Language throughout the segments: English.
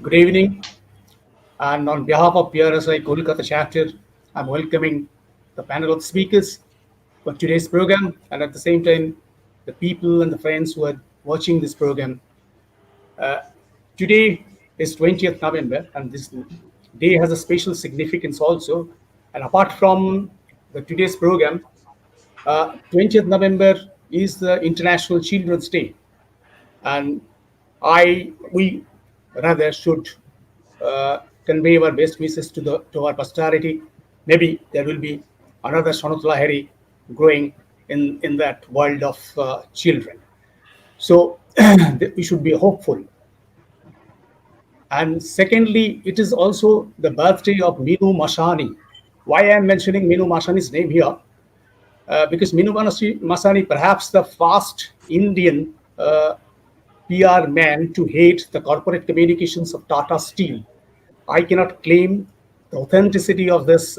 Good evening, and on behalf of PRSI Kolkata chapter, I'm welcoming the panel of speakers for today's program, and at the same time, the people and the friends who are watching this program. Today is 20th November, and this day has a special significance also. And apart from today's program, 20th November is the International Children's Day, and we rather should convey our best wishes to our posterity. Maybe there will be another Sanat Lahiri growing in that world of children. So we should be hopeful. And secondly, it is also the birthday of Minu Masani. Why I am mentioning Minu Masani's name here? Because Minu Masani, perhaps the first Indian PR man to head the corporate communications of Tata Steel. I cannot claim the authenticity of this.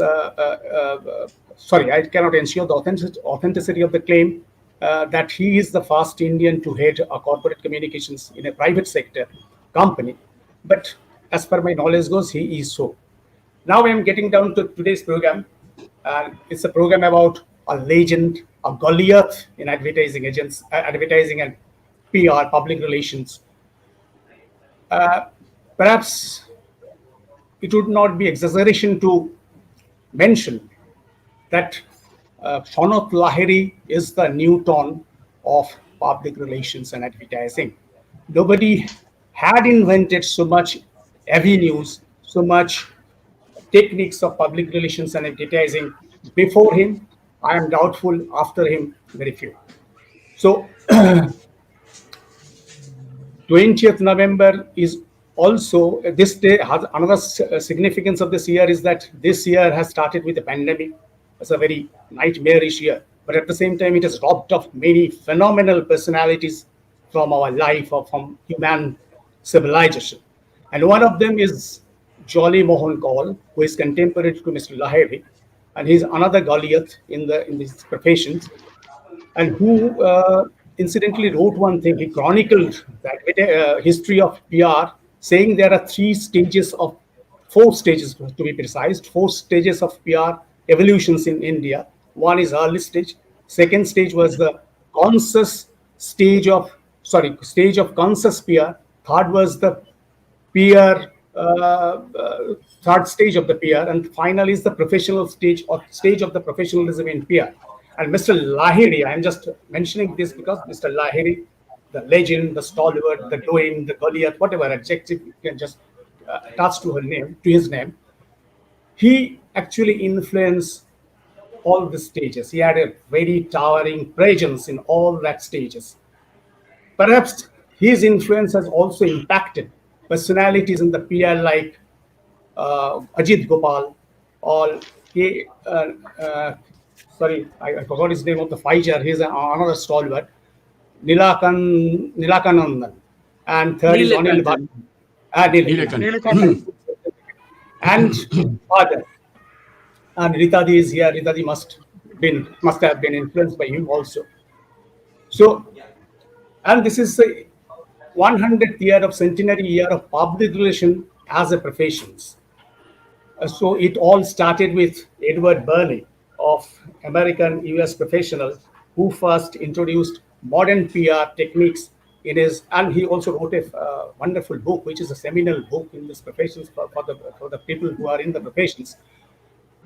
Sorry, I cannot ensure the authenticity of the claim that he is the first Indian to head a corporate communications in a private sector company. But as per my knowledge goes, he is so. Now I am getting down to today's program. It's a program about a legend, a Goliath in advertising and PR, public relations. Perhaps it would not be exaggeration to mention that Sanat Lahiri is the Newton of public relations and advertising. Nobody had invented so much avenues, so much techniques of public relations and advertising before him. I am doubtful after him, very few. So 20th November is also this day has another significance of this year is that this year has started with a pandemic. It's a very nightmarish year, but at the same time, it has robbed of many phenomenal personalities from our life or from human civilization. And one of them is Jolly Mohan Kaul, who is contemporary to Mr. Lahiri, and he's another Goliath in these professions, and who incidentally wrote one thing. He chronicled that history of PR, saying there are four stages to be precise, four stages of PR evolutions in India. One is early stage. Second stage was the conscious stage of conscious PR. Third was the peer third stage of the peer, and final is the professional stage or stage of the professionalism in peer. And Mr. Lahiri, I am just mentioning this because Mr. Lahiri, the legend, the stalwart, the doing, the Goliath, whatever adjective you can just attach to his name, he actually influenced all the stages. He had a very towering presence in all that stages. Perhaps his influence has also impacted personalities in the PR like Ajit Gopal, or he, I forgot his name of the fighter. He's another stalwart, Nilakanandan, and third is Anil Bhatt, Neelakanth. and father. And Ritadi is here. Ritadi must have been influenced by him also. So, and this is the 100th year of centenary year of public relation as a professions. So it all started with Edward Burney of American US professional who first introduced modern PR techniques in his, and he also wrote a wonderful book, which is a seminal book in this professions for the people who are in the professions.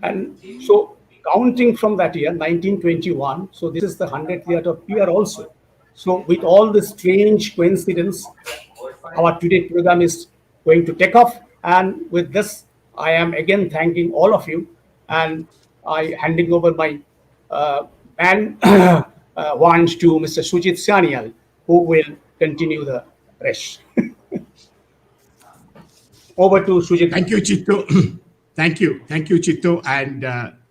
And so counting from that year, 1921, so this is the 100th year of PR also. So with all the strange coincidence, our today program is going to take off. And with this, I am again thanking all of you, and I handing over my band wand to Mr. Sujit Sanyal, who will continue the rest. Over to Sujit. Thank you, Chitto. Thank you, Chitto, and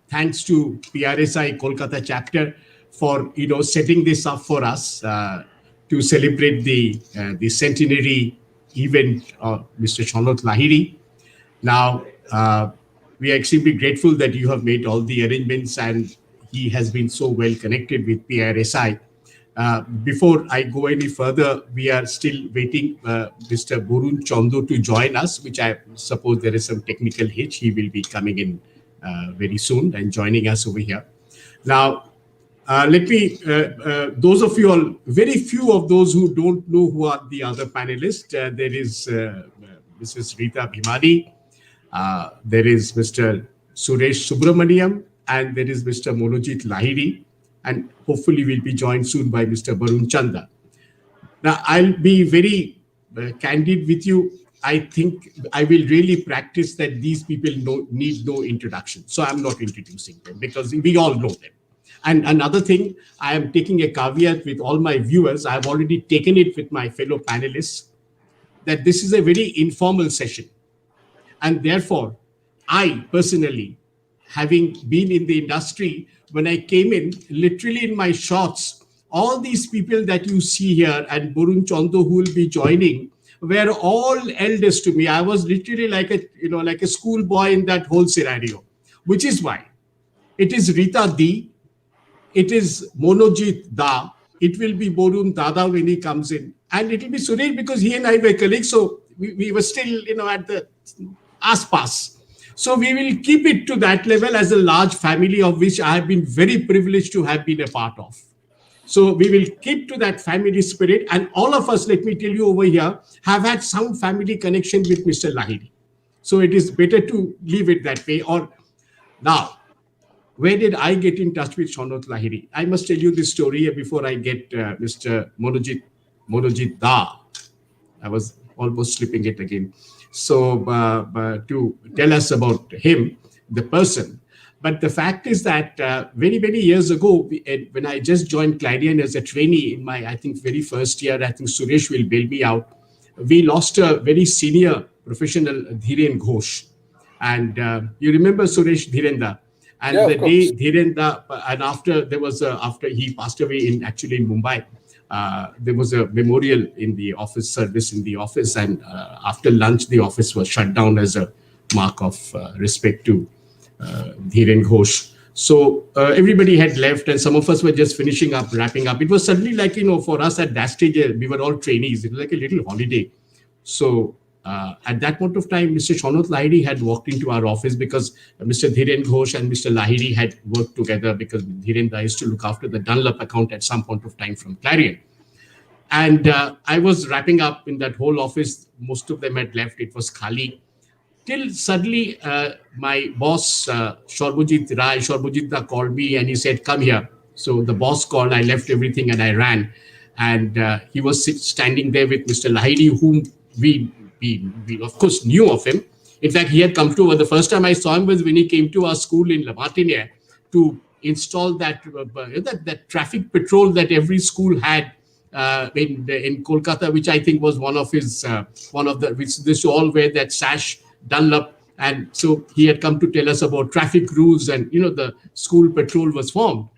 thanks to PRSI Kolkata chapter for setting this up for us to celebrate the centenary event of Mr. Sanat Lahiri. Now, we are extremely grateful that you have made all the arrangements, and he has been so well connected with PRSI. Before I go any further, we are still waiting Mr. Burun Chondo to join us, which I suppose there is some technical hitch. He will be coming in very soon and joining us over here. Now, let me, those of you all, very few of those who don't know who are the other panelists. There is Mrs. Rita Bhimani, there is Mr. Suresh Subramaniam, and there is Mr. Monojit Lahiri, and hopefully we'll be joined soon by Mr. Barun Chanda. Now, I'll be very candid with you. I think I will really practice that these people need no introduction. So I'm not introducing them because we all know them. And another thing, I am taking a caveat with all my viewers. I've already taken it with my fellow panelists that this is a very informal session. And therefore, I personally, having been in the industry, when I came in, literally in my shorts, all these people that you see here and Burun Chondo who will be joining were all elders to me. I was literally like a schoolboy in that whole scenario, which is why it is Rita Di, it is Monojit Da, it will be Borun Dada when he comes in, and it will be Suresh because he and I were colleagues, so we were still, at the aspas. So we will keep it to that level as a large family of which I have been very privileged to have been a part of. So we will keep to that family spirit, and all of us, let me tell you over here, have had some family connection with Mr. Lahiri. So it is better to leave it that way. Or now, where did I get in touch with Sanat Lahiri? I must tell you this story before I get Mr. Monojit Da. I was almost slipping it again. So to tell us about him, the person. But the fact is that very, many years ago, when I just joined Clarion as a trainee in my, I think, very first year, I think Suresh will bail me out, we lost a very senior professional, Dhiren Ghosh. And you remember Suresh Dhirenda? And yeah, the day Dhirenda, and after he passed away in Mumbai, there was a memorial in the office, service in the office, and after lunch the office was shut down as a mark of respect to Dhiren Ghosh. So everybody had left and some of us were just finishing up, wrapping up. It was suddenly like, for us at that stage, we were all trainees. It was like a little holiday. So at that point of time, Mr. Sanat Lahiri had walked into our office because Mr. Dhiren Ghosh and Mr. Lahiri had worked together because Dhiren Da used to look after the Dunlop account at some point of time from Clarion. And I was wrapping up in that whole office. Most of them had left. It was khali. Till suddenly my boss, Shorbujit Da called me and he said, come here. So the boss called, I left everything and I ran. And he was standing there with Mr. Lahiri, whom we of course knew of him. In fact, he had come to, the first time I saw him was when he came to our school in La Martiniere to install that traffic patrol that every school had in Kolkata, which I think was which this all wear that sash Dunlop. And so he had come to tell us about traffic rules and, the school patrol was formed.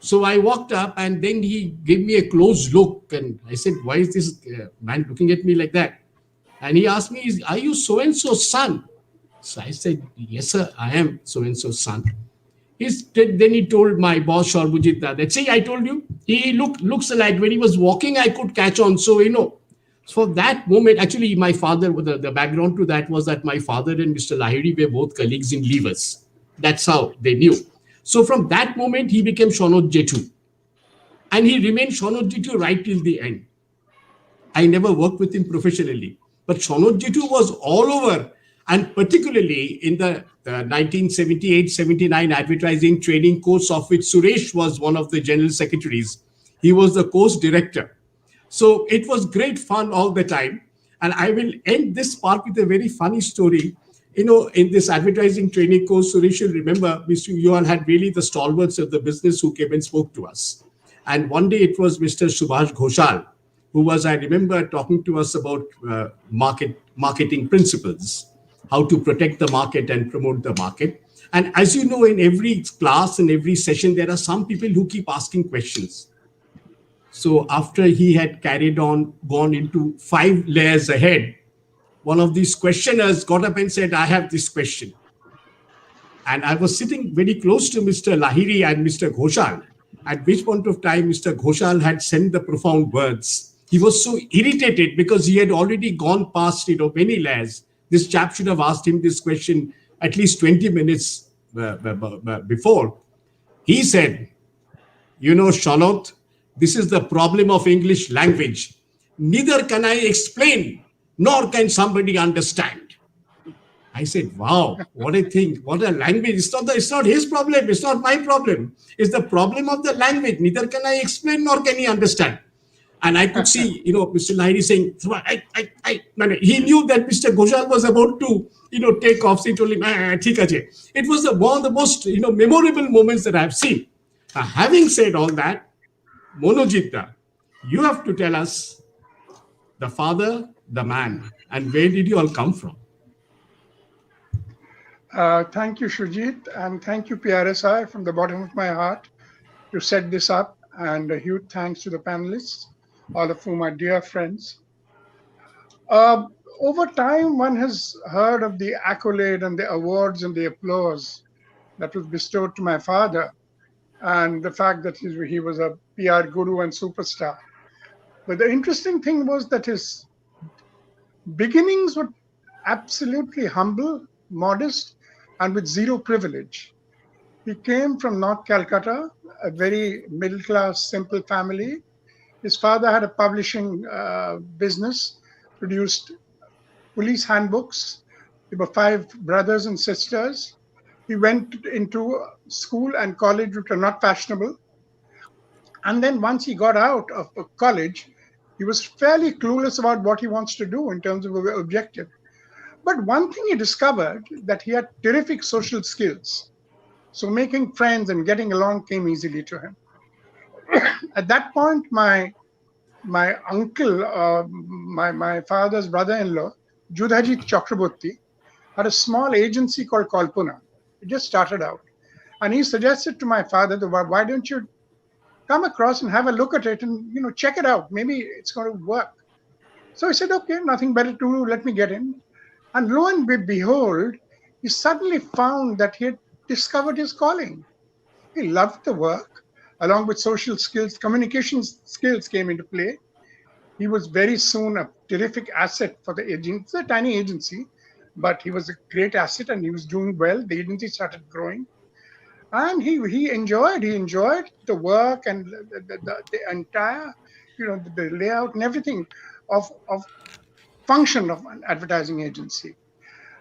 So I walked up and then he gave me a close look and I said, why is this man looking at me like that? And he asked me, are you so-and-so's son? So I said, yes, sir, I am so-and-so's son. Then he told my boss, Shorbujit, that, see, I told you, he looks alike. When he was walking, I could catch on. So, for that moment, actually, my father, the background to that was that my father and Mr. Lahiri were both colleagues in Levers. That's how they knew. So from that moment, he became Sanat Jetu. And he remained Sanat Jetu right till the end. I never worked with him professionally. But Sanat Jetu was all over, and particularly in the 1978-79 advertising training course, of which Suresh was one of the general secretaries. He was the course director. So it was great fun all the time. And I will end this part with a very funny story. In this advertising training course, Suresh, you'll remember, Mr. Yuan had really the stalwarts of the business who came and spoke to us. And one day it was Mr. Subhash Ghoshal, who was, I remember, talking to us about marketing principles, how to protect the market and promote the market. And as you know, in every class and every session, there are some people who keep asking questions. So after he had gone into 5 layers ahead, one of these questioners got up and said, I have this question. And I was sitting very close to Mr. Lahiri and Mr. Ghoshal. at which point of time Mr. Ghoshal had sent the profound words. He was so irritated because he had already gone past, many layers. This chap should have asked him this question at least 20 minutes before. He said, Charlotte, this is the problem of English language. Neither can I explain, nor can somebody understand. I said, wow, what a thing, what a language. It's not his problem, it's not my problem. It's the problem of the language. Neither can I explain nor can he understand. And I could see, Mr. Lahiri saying, no, he knew that Mr. Ghoshal was about to, take off. So he told him, "Theek hai." It was one of the most, memorable moments that I've seen. Having said all that, Monojita, you have to tell us the father, the man, and where did you all come from? Thank you, Shujit, and thank you, PRSI, from the bottom of my heart to set this up. And a huge thanks to the panelists, all of whom are dear friends. Uh, Over time, one has heard of the accolade and the awards and the applause that was bestowed to my father, and the fact that he was a PR guru and superstar. But the interesting thing was that his beginnings were absolutely humble, modest, and with zero privilege. He came from North Calcutta, a very middle class, simple family. His father had a publishing business, produced police handbooks. There were five brothers and sisters. He went into school and college, which were not fashionable. And then once he got out of college, he was fairly clueless about what he wants to do in terms of objective. But one thing he discovered that he had terrific social skills. So making friends and getting along came easily to him. At that point, my uncle, my father's brother-in-law, Judhaji Chakraborty, had a small agency called Kalpuna. It just started out. And he suggested to my father, why don't you come across and have a look at it and check it out. Maybe it's going to work. So I said, okay, nothing better to do, let me get in. And lo and behold, he suddenly found that he had discovered his calling. He loved the work, along with social skills, communication skills came into play. He was very soon a terrific asset for the agency. It's a tiny agency, but he was a great asset and he was doing well. The agency started growing. And he enjoyed the work and the entire the layout and everything of function of an advertising agency.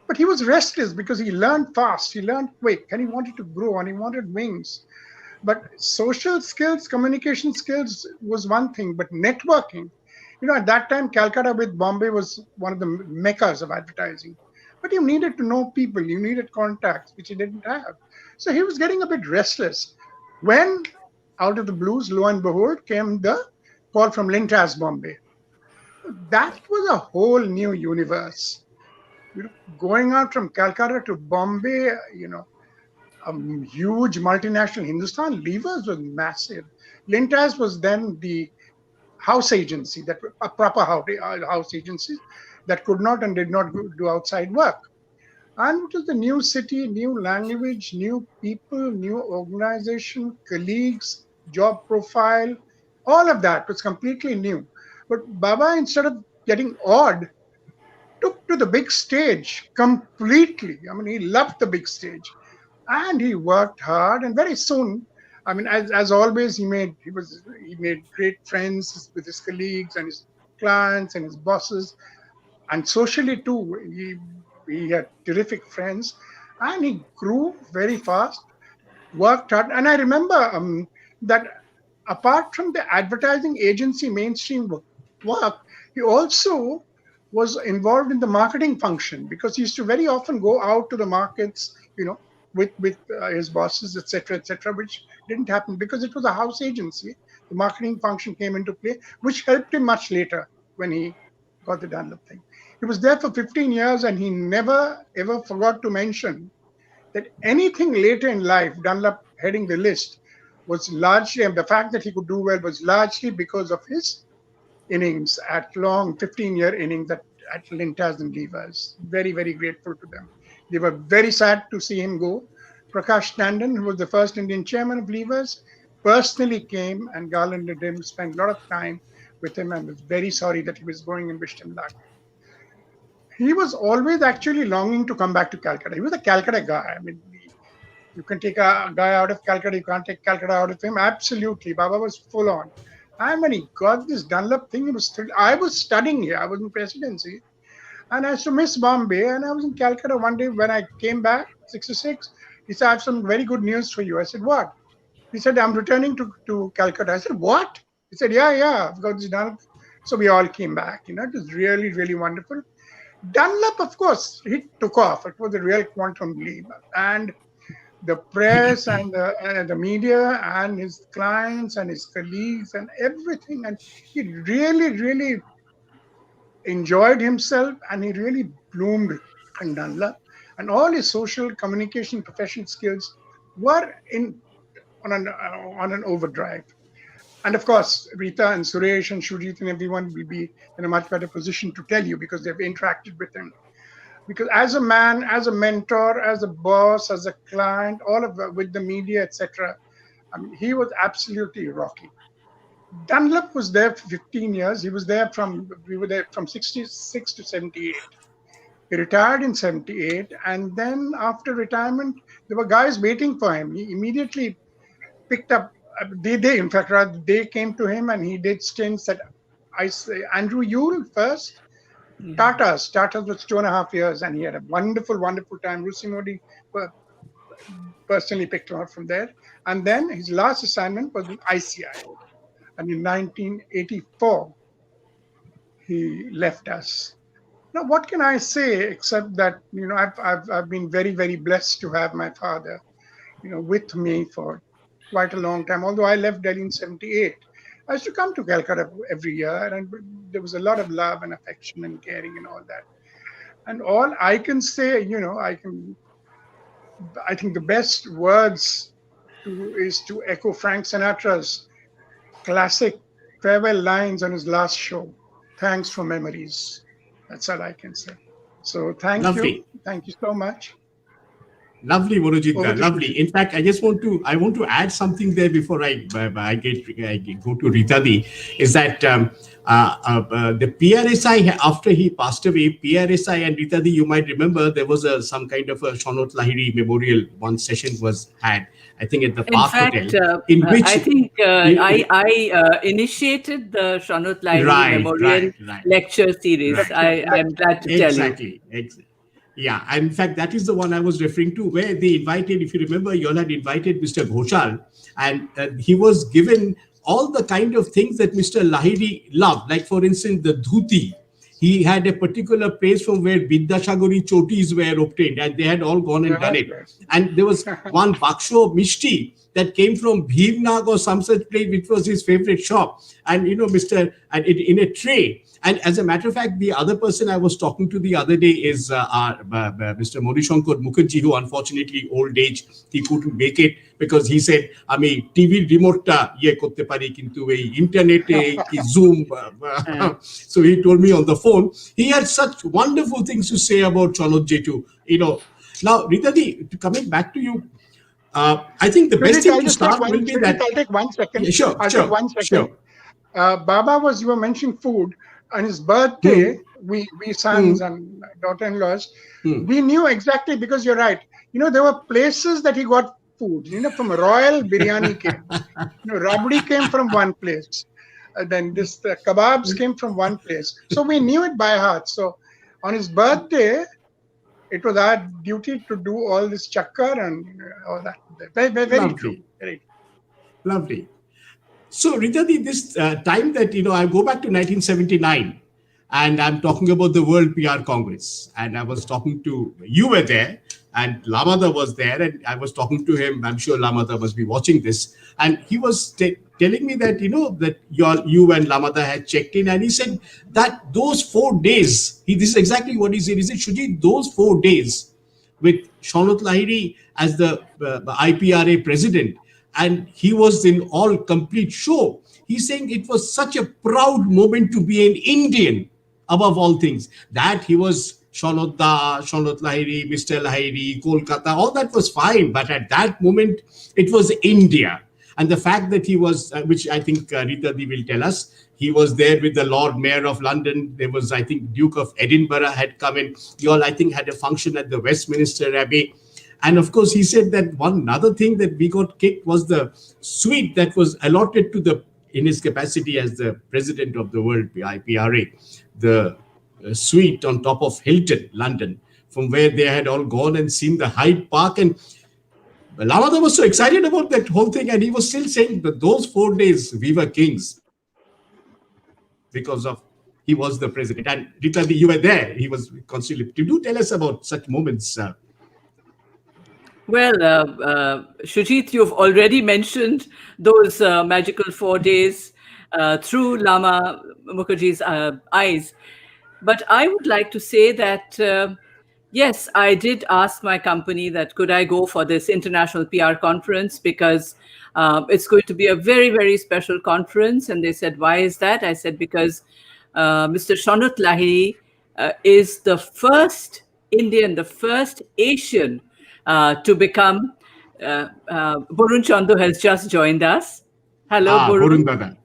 But he was restless because he learned fast, he learned quick, and he wanted to grow and he wanted wings. But social skills, communication skills was one thing, but networking, at that time Calcutta with Bombay was one of the meccas of advertising. But you needed to know people, you needed contacts, which he didn't have. So he was getting a bit restless when, out of the blues, lo and behold, came the call from Lintaz Bombay. That was a whole new universe. Going out from Calcutta to Bombay, a huge multinational. Hindustan Levers was massive. Lintaz was then the house agency, that a proper house agency that could not and did not do outside work. And it was the new city, new language, new people, new organization, colleagues, job profile, all of that was completely new. But Baba, instead of getting awed, took to the big stage completely. I mean, he loved the big stage. And he worked hard, and very soon, I mean, as always, he made great friends with his colleagues and his clients and his bosses, and socially too. He had terrific friends, and he grew very fast, worked hard. And I remember that apart from the advertising agency mainstream work, he also was involved in the marketing function because he used to very often go out to the markets, with his bosses, etc., which didn't happen because it was a house agency. The marketing function came into play, which helped him much later when he got the Dunlop thing. He was there for 15 years and he never ever forgot to mention that anything later in life, Dunlop heading the list, was largely, and the fact that he could do well was largely because of his innings at long 15-year innings at Lintaz and Levers. Very, very grateful to them. They were very sad to see him go. Prakash Tandon, who was the first Indian chairman of Levers, personally came and garlanded him, spent a lot of time with him, and was very sorry that he was going and wished him luck. He was always actually longing to come back to Calcutta. He was a Calcutta guy. I mean, you can take a guy out of Calcutta, you can't take Calcutta out of him. Absolutely. Baba was full on. And when he got this Dunlop thing, I was studying here. I was in presidency. And I used to miss Bombay. And I was in Calcutta one day when I came back, 66. He said, I have some very good news for you. I said, what? He said, I'm returning to Calcutta. I said, what? He said, yeah, I've got this Dunlop. So we all came back. It was really, really wonderful. Dunlop, of course, he took off. It was a real quantum leap. And the press and the media and his clients and his colleagues and everything. And he really, really enjoyed himself, and he really bloomed in Dunlop. And all his social communication professional skills were on an overdrive. And of course, Rita and Suresh and Shujit and everyone will be in a much better position to tell you because they've interacted with him. Because as a man, as a mentor, as a boss, as a client, with the media, etc., he was absolutely rocky. Dunlop was there for 15 years. We were there from 66 to 78. He retired in 78, and then after retirement, there were guys waiting for him. He immediately picked up. In fact, they came to him, and he did stints at Andrew Yule first. Tata's was 2.5 years, and he had a wonderful, wonderful time. Rusi Modi personally picked him up from there. And then his last assignment was with ICI. And in 1984, he left us. Now, what can I say except that, I've been very, very blessed to have my father, with me for quite a long time. Although I left Delhi in 78. I used to come to Calcutta every year, and there was a lot of love and affection and caring and all that. And all I can say, I think the best words is to echo Frank Sinatra's classic farewell lines on his last show. Thanks for memories. That's all I can say. So thank you. Thank you so much. Lovely, Monojit. Lovely. In fact, I want to add something there before I go to Rita Di, is that the PRSI, after he passed away, PRSI and Rita Di, you might remember there was some kind of a Sanat Lahiri memorial. One session was had, I think, at the Park Hotel. In which I think I initiated the Sanat Lahiri Memorial lecture series. I'm glad to tell you. Exactly. Yeah, and in fact, that is the one I was referring to, where they invited, if you remember, you all had invited Mr. Ghoshal, and he was given all the kind of things that Mr. Lahiri loved. Like, for instance, the dhuti. He had a particular place from where Vidyasagari chotis were obtained, and they had all gone and done it. And there was one baksho mishti that came from Bhimnag or some such place, which was his favorite shop. And, in a tray. And as a matter of fact, the other person I was talking to the other day is Mr. Morishankar Mukherjee, who unfortunately, old age, he couldn't make it because he said, "Ami TV remote ta ye korte pari kintu ei internet ki Zoom." So he told me on the phone. He had such wonderful things to say about Chanot Jetu. Now, Rita Di, coming back to you, I think the best thing to start will be that. I'll take 1 second. Yeah, sure. Take 1 second. Baba you were mentioning food. On his birthday, we sons and daughter-in-laws, we knew exactly, because you're right. There were places that he got food. From Royal Biryani came. Rabdi came from one place. Then the kebabs came from one place. So we knew it by heart. So on his birthday, it was our duty to do all this chakkar and all that. Very, very true. Very lovely. So, Rita Di, this time that, I go back to 1979, and I'm talking about the World PR Congress, and I was talking to, you were there, and Lamada was there, and I was talking to him. I'm sure Lamada must be watching this, and he was telling me that, that you and Lamada had checked in, and he said that those 4 days, this is exactly what he said. He said, Shujit, those 4 days with Sanat Lahiri as the IPRA president, and he was in all complete show. He's saying it was such a proud moment to be an Indian above all things. That he was Sanat Lahiri, Mr. Lahiri, Kolkata, all that was fine. But at that moment, it was India. And the fact that he was, which I think Rita Di will tell us, he was there with the Lord Mayor of London. There was, I think, Duke of Edinburgh had come in. You all, I think, had a function at the Westminster Abbey. And of course, he said that one other thing that we got kicked was the suite that was allotted to the, in his capacity as the president of the World IPRA, the suite on top of Hilton, London, from where they had all gone and seen the Hyde Park. And Lavada was so excited about that whole thing, and he was still saying that those 4 days we were kings because of he was the president. And Rita, you were there. He was constantly. Do tell us about such moments. Well, Shujit, you've already mentioned those magical 4 days through Lama Mukherjee's eyes. But I would like to say that, yes, I did ask my company that could I go for this international PR conference, because it's going to be a very, very special conference. And they said, why is that? I said, because Mr. Sanat Lahiri is the first Indian, the first Asian to become. Borun Chandu has just joined us. Hello, Borun.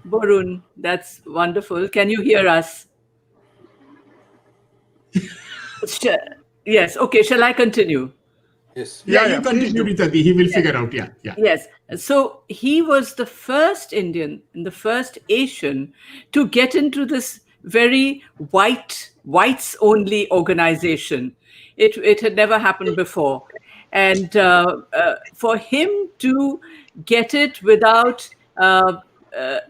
Borun, that's wonderful. Can you hear us? Yes. Okay. Shall I continue? Yes. Yeah, you continue, Rita. He will figure out. Yeah. Yes. So he was the first Indian and the first Asian to get into this very whites only organization. It had never happened before. And for him to get it without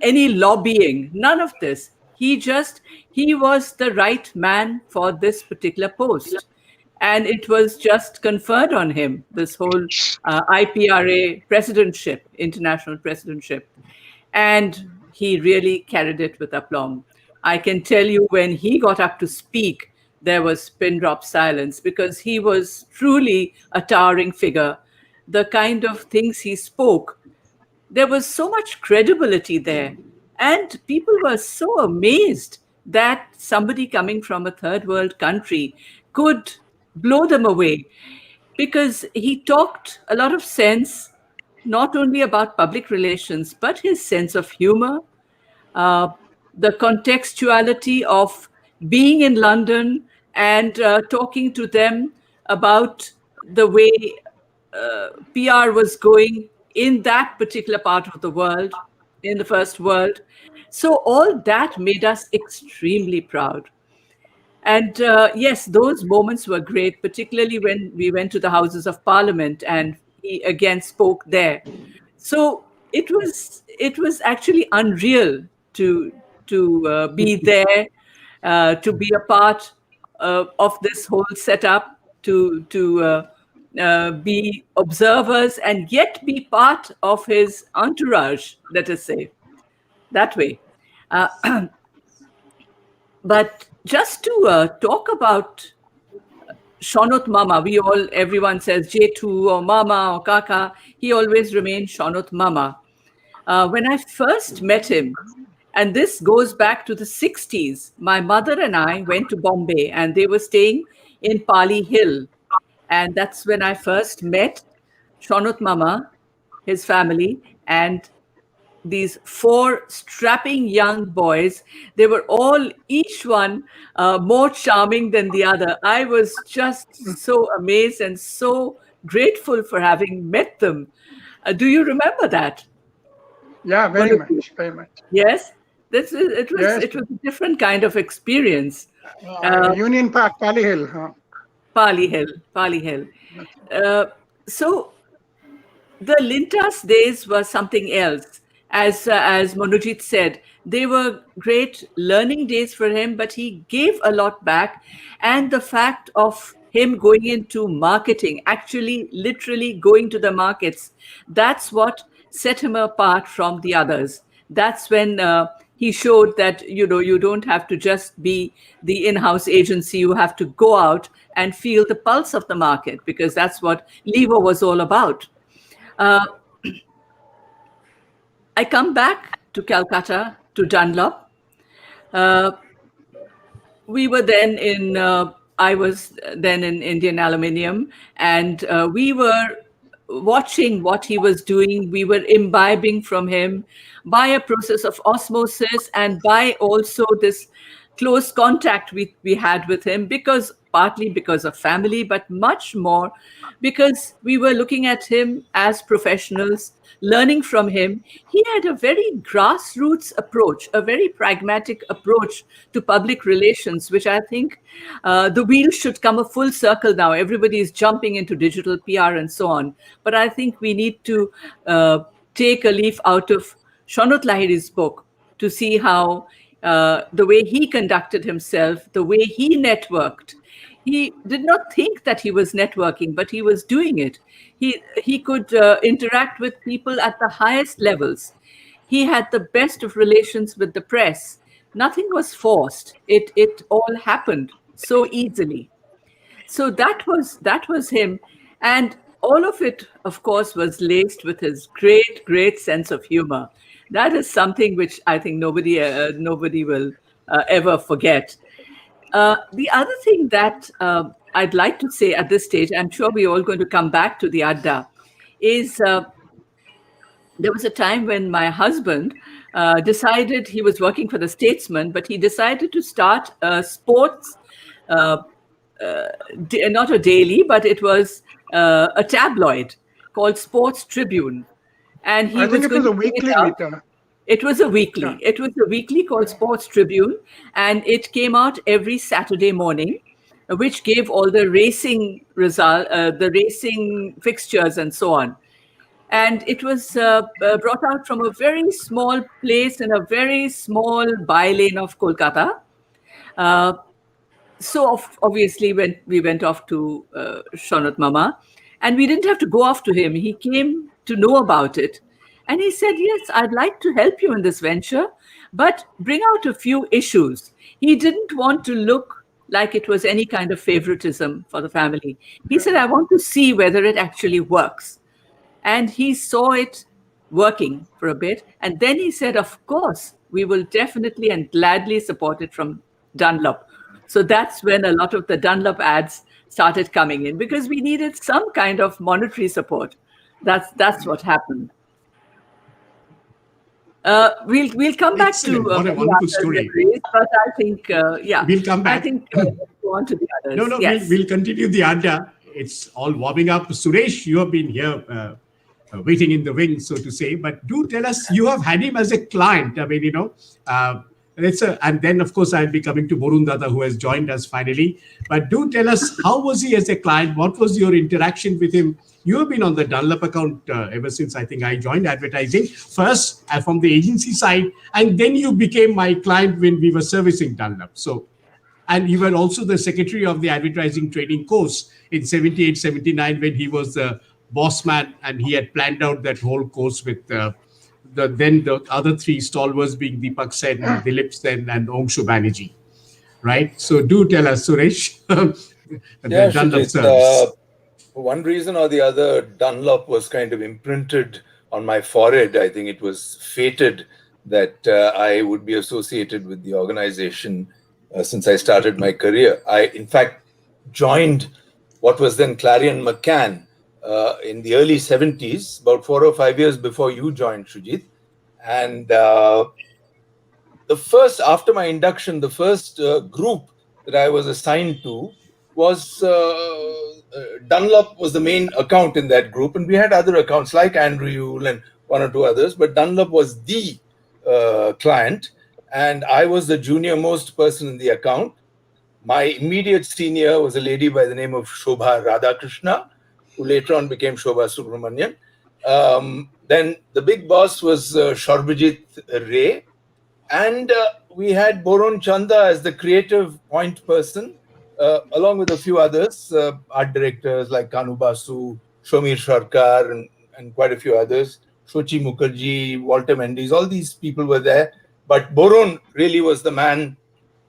any lobbying, none of this, he was the right man for this particular post. And it was just conferred on him, this whole IPRA presidentship, international presidentship. And he really carried it with aplomb. I can tell you, when he got up to speak, there was pin drop silence, because he was truly a towering figure. The kind of things he spoke, there was so much credibility there. And people were so amazed that somebody coming from a third world country could blow them away, because he talked a lot of sense, not only about public relations, but his sense of humor, the contextuality of being in London and talking to them about the way PR was going in that particular part of the world, in the first world. So all that made us extremely proud. And yes, those moments were great, particularly when we went to the Houses of Parliament and he again spoke there. So it was actually unreal to be there, to be a part of this whole setup, to be observers and yet be part of his entourage, let us say, that way. But just to talk about Sanat Mama, everyone says Jetu or Mama or Kaka. He always remained Sanat Mama. When I first met him, and this goes back to the 60s, my mother and I went to Bombay, and they were staying in Pali Hill. And that's when I first met Sanat Mama, his family, and these 4 strapping young boys. They were all, each one more charming than the other. I was just so amazed and so grateful for having met them. Do you remember that? Yeah, very much. Yes, it was a different kind of experience. Union Park, Pali Hill. Huh? Pali Hill. So the Lintas days were something else. As Manojit said, they were great learning days for him, but he gave a lot back. And the fact of him going into marketing, actually literally going to the markets, that's what set him apart from the others. That's when he showed that, you don't have to just be the in-house agency. You have to go out and feel the pulse of the market, because that's what Lever was all about. I come back to Calcutta, to Dunlop. I was then in Indian Aluminium, and we were watching what he was doing. We were imbibing from him by a process of osmosis and by also this close contact we had with him, because partly because of family, but much more because we were looking at him as professionals, learning from him. He had a very grassroots approach, a very pragmatic approach to public relations, which I think the wheel should come a full circle now. Everybody is jumping into digital PR and so on. But I think we need to take a leaf out of Sanat Lahiri's book to see how the way he conducted himself, the way he networked. He did not think that he was networking, but he was doing it. He could interact with people at the highest levels. He had the best of relations with the press. Nothing was forced. It all happened so easily. So that was him, and all of it, of course, was laced with his great sense of humor. That is something which I think nobody will ever forget. The other thing that I'd like to say at this stage, I'm sure we're all going to come back to the Adda, is there was a time when my husband decided, he was working for the Statesman, but he decided to start a sports, uh, not a daily, but it was a tabloid called Sports Tribune. And he I think was it going was a to bring it weekly, out. Rita. It was a weekly. Yeah. It was a weekly called Sports Tribune, and it came out every Saturday morning, which gave all the racing the racing fixtures and so on. And it was brought out from a very small place in a very small bylane of Kolkata. Uh, so obviously, when we went off to Shonat Mama, and we didn't have to go off to him, he came to know about it. And he said, yes, I'd like to help you in this venture, but bring out a few issues. He didn't want to look like it was any kind of favoritism for the family. He said, I want to see whether it actually works. And he saw it working for a bit. And then he said, of course, we will definitely and gladly support it from Dunlop. So that's when a lot of the Dunlop ads started coming in, because we needed some kind of monetary support. That's what happened. We'll come back to Excellent. What a many wonderful other story. memories, but I think yeah, We'll come I back. think let's go on to the others. No, no, Yes. we'll continue the Adda. It's all warming up. Suresh, you have been here waiting in the wings, so to say. But do tell us, you have had him as a client. I mean, and then, of course, I'll be coming to Borun Dada, who has joined us finally. But do tell us, how was he as a client? What was your interaction with him? You have been on the Dunlop account ever since I think I joined advertising. First, from the agency side, and then you became my client when we were servicing Dunlop. So, and you were also the secretary of the advertising training course in 78, 79 when he was the boss man, and he had planned out that whole course with the other three stalwarts being Deepak Sen, Dilip Sen, and Ongshu Banerjee. Right? So do tell us, Suresh. Yeah, Dunlop Shujit, service. for one reason or the other, Dunlop was kind of imprinted on my forehead. I think it was fated that I would be associated with the organization since I started my career. I, in fact, joined what was then Clarion McCann in the early 70s, about 4 or 5 years before you joined, Shujit. And after my induction, the first group that I was assigned to was Dunlop was the main account in that group, and we had other accounts like Andrew Yule and one or two others, but Dunlop was the client, and I was the junior most person in the account. My immediate senior was a lady by the name of Shobha Radhakrishna, who later on became Shobha Subramanian. Then the big boss was Sharbajit Ray, and we had Boron Chanda as the creative point person, along with a few others, art directors like Kanu Basu, Shomir Sharkar, and quite a few others. Shochi Mukherjee, Walter Mendes, all these people were there. But Boron really was the man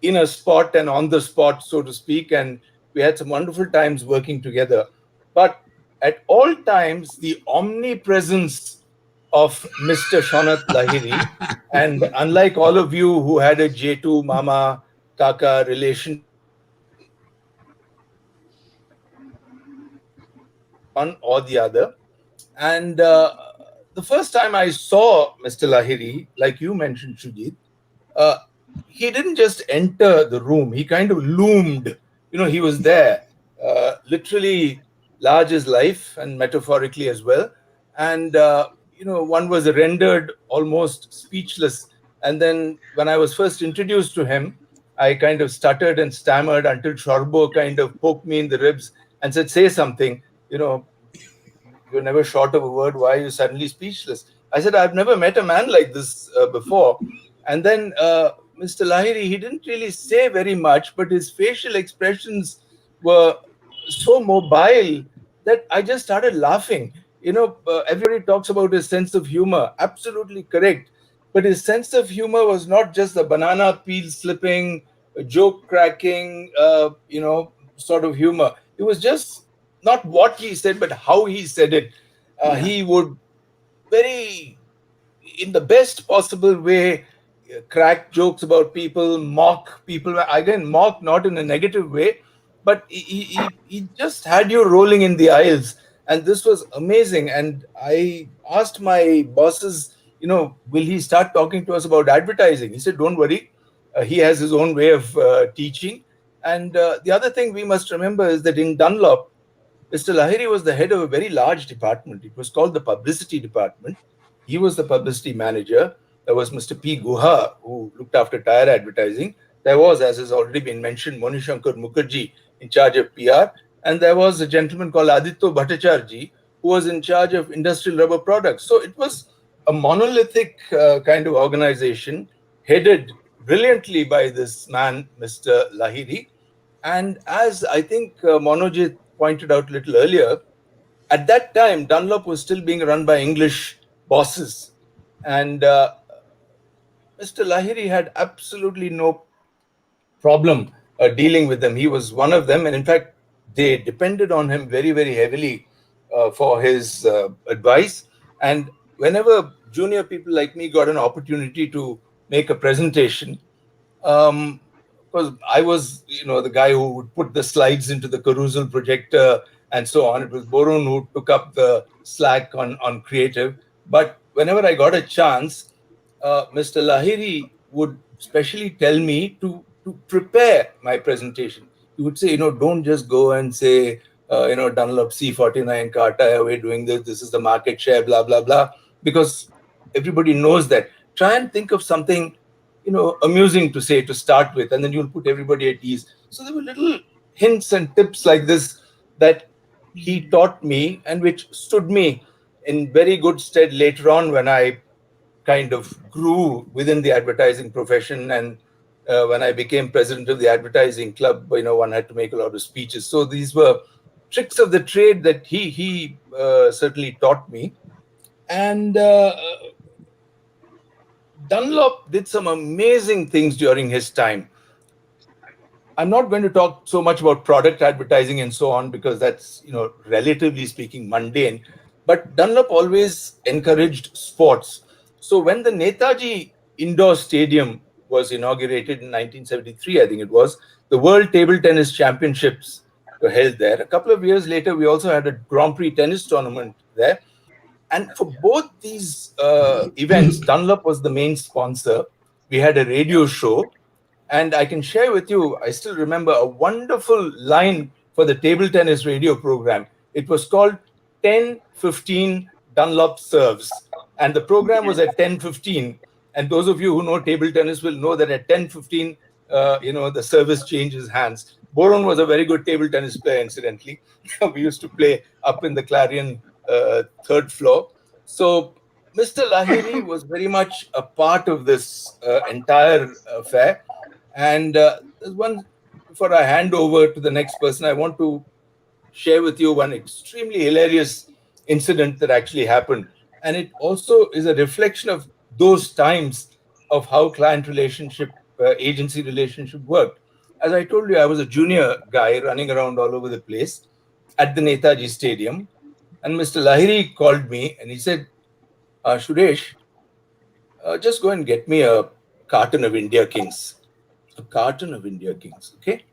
in a spot and on the spot, so to speak. And we had some wonderful times working together. But at all times, the omnipresence of Mr. Sanat Lahiri, and unlike all of you who had a J2 Mama Kaka relation, one or the other, And the first time I saw Mr. Lahiri, like you mentioned, Shujit, uh, he didn't just enter the room, he kind of loomed. He was there, literally large as life and metaphorically as well. And, one was rendered almost speechless. And then when I was first introduced to him, I kind of stuttered and stammered until Shorbo kind of poked me in the ribs and said, "Say something. You know, you're never short of a word. Why are you suddenly speechless?" I said, "I've never met a man like this before." And then Mr. Lahiri, he didn't really say very much, but his facial expressions were so mobile that I just started laughing. Everybody talks about his sense of humor. Absolutely correct. But his sense of humor was not just the banana peel slipping, joke cracking, sort of humor. It was just not what he said, but how he said it. Yeah. He would very, in the best possible way, crack jokes about people, mock people. Again, mock not in a negative way, but he just had you rolling in the aisles. And this was amazing. And I asked my bosses, will he start talking to us about advertising? He said, "Don't worry. He has his own way of teaching." And the other thing we must remember is that in Dunlop, Mr. Lahiri was the head of a very large department. It was called the publicity department. He was the publicity manager. There was Mr. P. Guha, who looked after tire advertising. There was, as has already been mentioned, Monishankar Mukherjee in charge of PR. And there was a gentleman called Aditya Bhattacharjee, who was in charge of industrial rubber products. So it was a monolithic kind of organization headed brilliantly by this man, Mr. Lahiri. And as I think Monojit pointed out a little earlier, at that time, Dunlop was still being run by English bosses. And Mr. Lahiri had absolutely no problem dealing with them. He was one of them. And in fact, they depended on him very, very heavily for his advice. And whenever junior people like me got an opportunity to make a presentation, because I was, the guy who would put the slides into the carousel projector and so on. It was Borun who took up the slack on creative. But whenever I got a chance, Mr. Lahiri would specially tell me to prepare my presentation. He would say, don't just go and say, Dunlop C49 Kata, we're doing this, this is the market share, blah, blah, blah, because everybody knows that. Try and think of something amusing to say to start with, and then you'll put everybody at ease. So there were little hints and tips like this that he taught me and which stood me in very good stead later on when I kind of grew within the advertising profession. And when I became president of the advertising club, one had to make a lot of speeches. So these were tricks of the trade that he certainly taught me. And Dunlop did some amazing things during his time. I'm not going to talk so much about product advertising and so on because that's, relatively speaking, mundane. But Dunlop always encouraged sports. So when the Netaji Indoor Stadium was inaugurated in 1973, I think it was, the World Table Tennis Championships were held there. A couple of years later, we also had a Grand Prix tennis tournament there. And for both these events, Dunlop was the main sponsor. We had a radio show. And I can share with you, I still remember a wonderful line for the table tennis radio program. It was called 10:15 Dunlop Serves. And the program was at 10:15. And those of you who know table tennis will know that at 10:15, the service changes hands. Boron was a very good table tennis player, incidentally. We used to play up in the Clarion third floor. So Mr. Lahiri was very much a part of this entire affair. And there's one, before I hand over to the next person, I want to share with you one extremely hilarious incident that actually happened. And it also is a reflection of those times of how client relationship, agency relationship worked. As I told you, I was a junior guy running around all over the place at the Netaji Stadium. And Mr. Lahiri called me and he said, Suresh, just go and get me a carton of India Kings. A carton of India Kings, okay?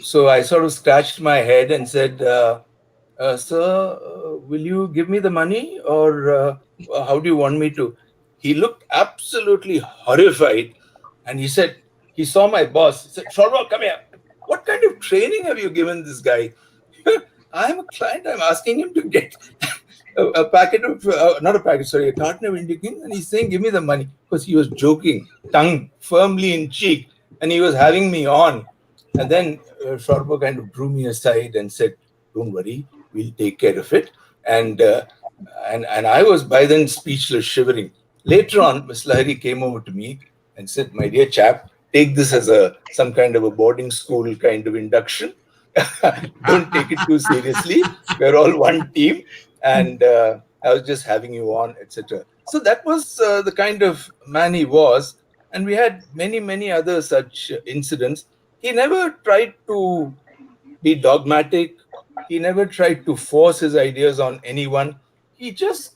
So I sort of scratched my head and said, Sir, will you give me the money, or how do you want me to? He looked absolutely horrified, and he said, he saw my boss. He said, Sharma, come here. What kind of training have you given this guy? I'm a client. I'm asking him to get a packet of, not a packet, sorry, a carton of Indian King, and he's saying, give me the money, because he was joking, tongue firmly in cheek, and he was having me on. And then Sharma kind of drew me aside and said, don't worry, we'll take care of it. And I was by then speechless, shivering. Later on, Miss Lahiri came over to me and said, my dear chap, take this as some kind of a boarding school kind of induction. Don't take it too seriously. We're all one team. And I was just having you on, etc. So that was the kind of man he was. And we had many, many other such incidents. He never tried to be dogmatic. He never tried to force his ideas on anyone. He just,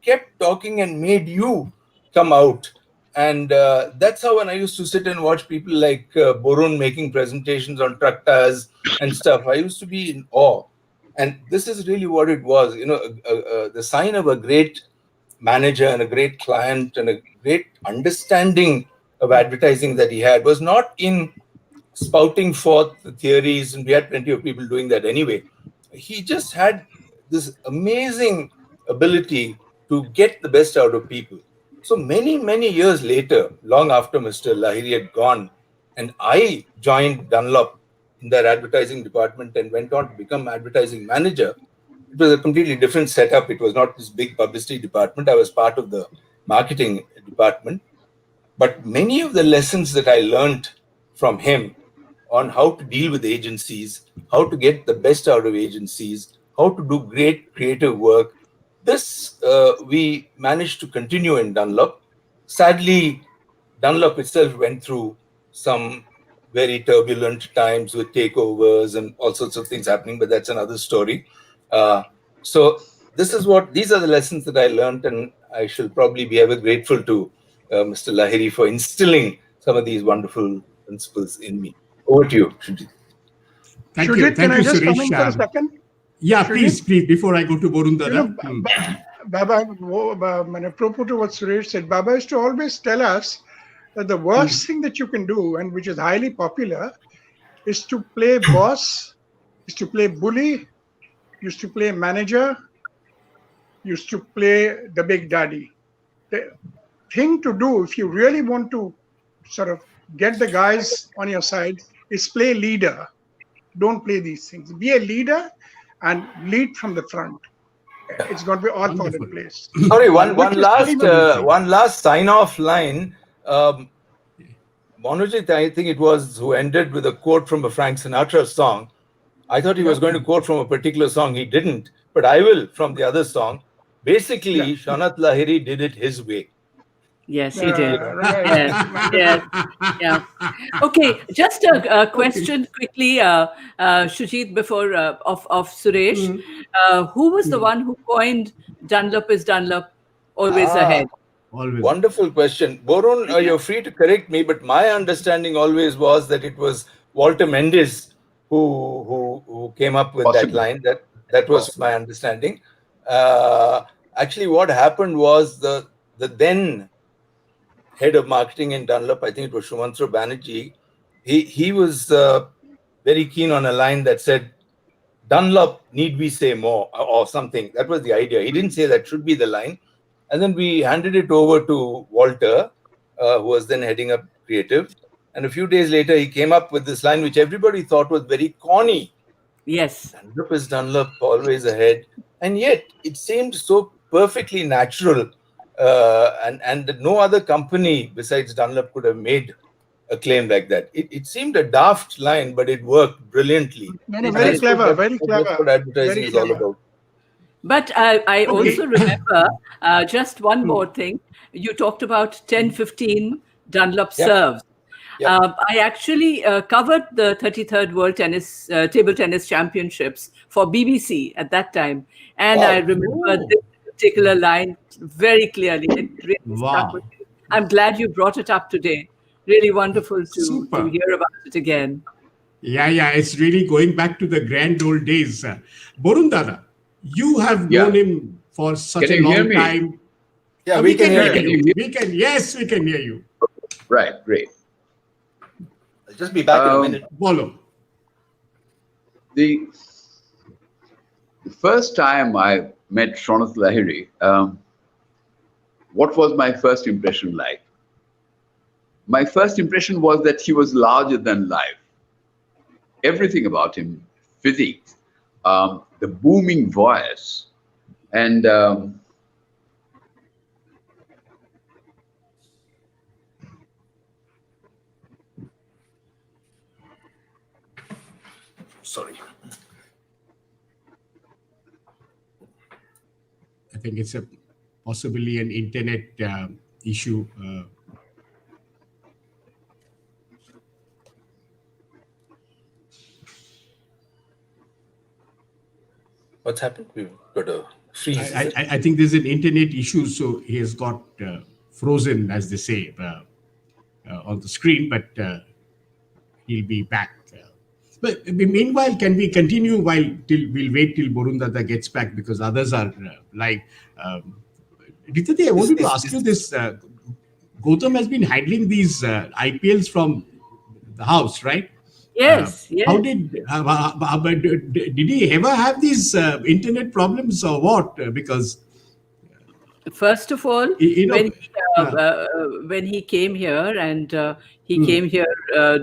kept talking and made you come out. And that's how, when I used to sit and watch people like Borun making presentations on truck tires and stuff, I used to be in awe. And this is really what it was, the sign of a great manager and a great client and a great understanding of advertising that he had was not in spouting forth the theories, and we had plenty of people doing that anyway. He just had this amazing ability to get the best out of people. So many, many years later, long after Mr. Lahiri had gone, and I joined Dunlop in their advertising department and went on to become advertising manager. It was a completely different setup. It was not this big publicity department. I was part of the marketing department. But many of the lessons that I learned from him on how to deal with agencies, how to get the best out of agencies, how to do great creative work, this we managed to continue in Dunlop. Sadly, Dunlop itself went through some very turbulent times with takeovers and all sorts of things happening, but that's another story. So these are the lessons that I learned, and I shall probably be ever grateful to Mr. Lahiri for instilling some of these wonderful principles in me. Over to you, Shujit. Thank Shujit, you. can Thank I you, just come Suresh. in for a second? Yeah, Shujit? please, before I go to Borun Dada. Baba, apropos to what Suresh said, Baba used to always tell us that the worst thing that you can do, and which is highly popular, is to play boss, is to play bully, is to play manager, is to play the big daddy. The thing to do, if you really want to sort of get the guys on your side, is play leader. Don't play these things. Be a leader and lead from the front. It's going to be all fall in place. Sorry, one last sign-off line. Monojit, I think it was, who ended with a quote from a Frank Sinatra song. I thought he was going to quote from a particular song. He didn't, but I will from the other song. Basically, Sanat Lahiri did it his way. Yes, he did. Right. Yes. Yeah. Okay, just a question quickly, Shujit, before of Suresh. Who was the one who coined Dunlop is Dunlop, always ahead? Always. Wonderful question. Borun, you're free to correct me, but my understanding always was that it was Walter Mendes who came up with that line. That was my understanding. Actually, what happened was the then head of marketing in Dunlop, I think it was Shumantra Banerjee, he was very keen on a line that said, Dunlop, need we say more, or something. That was the idea. He didn't say that should be the line. And then we handed it over to Walter, who was then heading up creative. And a few days later, he came up with this line, which everybody thought was very corny. Yes. Dunlop is Dunlop, always ahead. And yet, it seemed so perfectly natural. And no other company besides Dunlop could have made a claim like that. It seemed a daft line, but it worked brilliantly. Very clever, very clever. That's what advertising is all about. But I also remember just one more thing. You talked about 10-15 Dunlop serves. I actually covered the 33rd World Tennis Table Tennis Championships for BBC at that time. And I remember this particular line very clearly. It really stuck with me. I'm glad you brought it up today. Really wonderful to hear about it again. Yeah, it's really going back to the grand old days. Borun Dada, you have Yeah. known him for such Can a you hear long me? time. Yeah, We we can hear hear you. you. Yes, we can hear you. Right, great. I'll just be back in a minute. Bolo. The first time I met Sanat Lahiri, what was my first impression like? My first impression was that he was larger than life. Everything about him, physique, the booming voice, and Sorry. I think it's possibly an internet issue. What's happened? We've got a freeze. I think there's an internet issue, so he has got frozen, as they say, on the screen, but he'll be back. But meanwhile, can we continue we'll wait till Borun Dada gets back, because others are live. Ritati, I wanted to ask you this. Gautam has been handling these IPLs from the house, right? Yes, yes. How did he ever have these internet problems or what? Because First of all, you know, when he came here, and he came here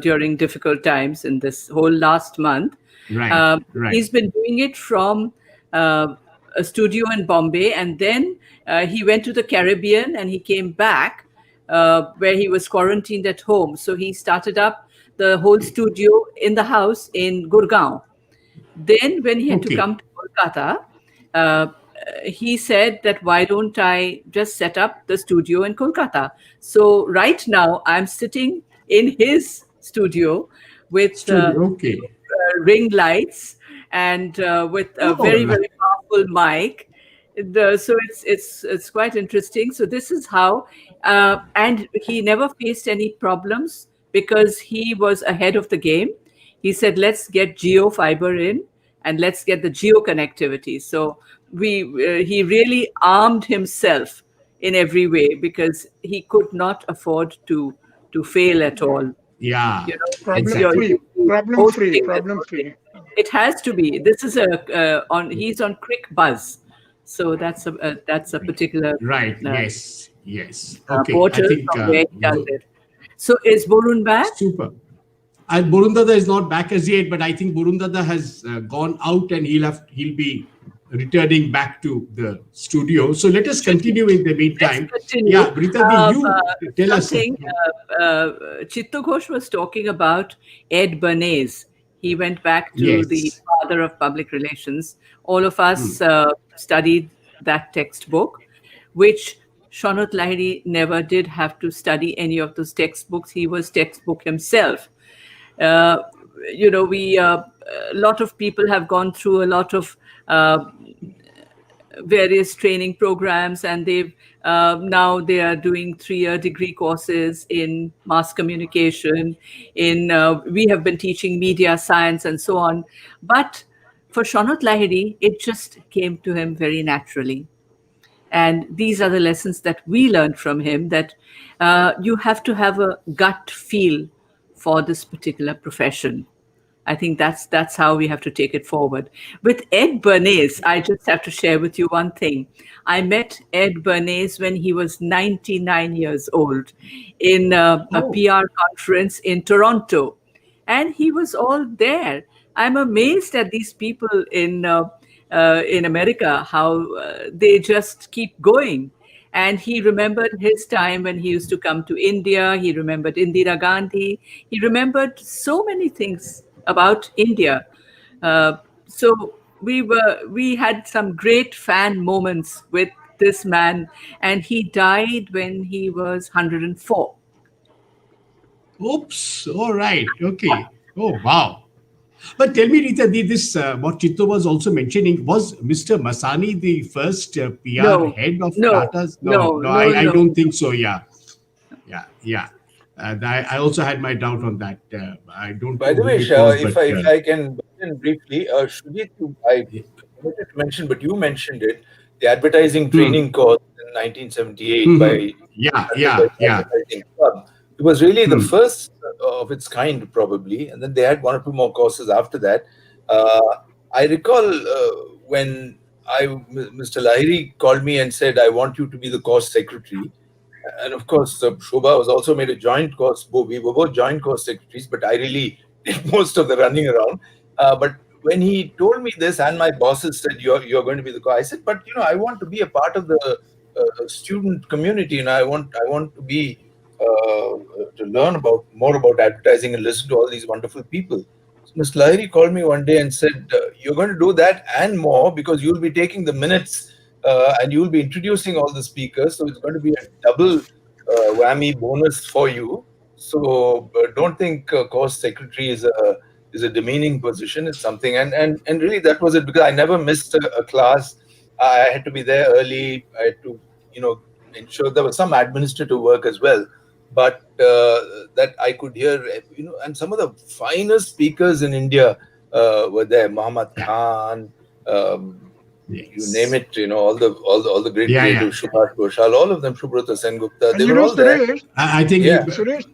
during difficult times in this whole last month, right. he's been doing it from a studio in Bombay, and then he went to the Caribbean and he came back where he was quarantined at home. So he started up the whole studio in the house in Gurgaon. Then when he had to come to Kolkata, he said that, why don't I just set up the studio in Kolkata? So right now I'm sitting in his studio with ring lights and with a very powerful mic. So it's quite interesting. So this is how, and he never faced any problems because he was ahead of the game. He said, let's get Geo fiber in and let's get the geo connectivity. So he really armed himself in every way because he could not afford to fail at all. Yeah, you know, Problem free. It has to be. This is he's on quick buzz, so that's a particular right. Yes. Okay, portal I think from where he does it. So is Borun back? Super. And Borun Dada is not back as yet, but I think Borun Dada has gone out and he'll be returning back to the studio. So let us continue in the meantime. Yeah, Brita, you tell us something. Chittu Ghosh was talking about Ed Bernays. He went back to the father of public relations. All of us studied that textbook, which Sanat Lahiri never did have to study any of those textbooks. He was textbook himself. A lot of people have gone through a lot of various training programs, and they've now they are doing 3-year degree courses in mass communication. We have been teaching media science and so on. But for Sanat Lahiri, it just came to him very naturally. And these are the lessons that we learned from him, that you have to have a gut feel for this particular profession. I think that's how we have to take it forward. With Ed Bernays, I just have to share with you one thing. I met Ed Bernays when he was 99 years old in a PR conference in Toronto. And he was all there. I'm amazed at these people in America, how they just keep going. And he remembered his time when he used to come to India. He remembered Indira Gandhi. He remembered so many things about India. So we had some great fan moments with this man, and he died when he was 104. Oops. All right. Okay. Oh, wow. But tell me, Rita, this what Chitto was also mentioning, was Mr. Masani the first PR head of Tata's? No, I don't think so. Yeah. I also had my doubt on that. I don't By know the who way, it was, if but I can mention briefly, Shujit, I wanted to mention, but you mentioned it, the advertising training course in 1978 by yeah, conducted by the yeah. Advertising Club. It was really the Hmm. first of its kind, probably, and then they had one or two more courses after that. Uh, I recall when Mr. Lahiri called me and said, "I want you to be the course secretary." And of course, Shobha was also made a joint course. We were both joint course secretaries, but I really did most of the running around. But when he told me this, and my bosses said, "You're going to be the course," I said, "But I want to be a part of the student community, and I want to be to learn about more about advertising and listen to all these wonderful people." So Mr. Lahiri called me one day and said, "You're going to do that and more because you'll be taking the minutes." And you'll be introducing all the speakers, so it's going to be a double whammy bonus for you. So don't think course secretary is a demeaning position. It's something, and really that was it, because I never missed a class. I had to be there early. I had to ensure there was some administrative work as well, but that I could hear, and some of the finest speakers in India were there. Muhammad Khan. You name Yes. it, all the great Yeah, creative, Subhash Ghoshal, all of them, Subrata Sengupta, And they were all there. Suresh, I think Yeah. Suresh,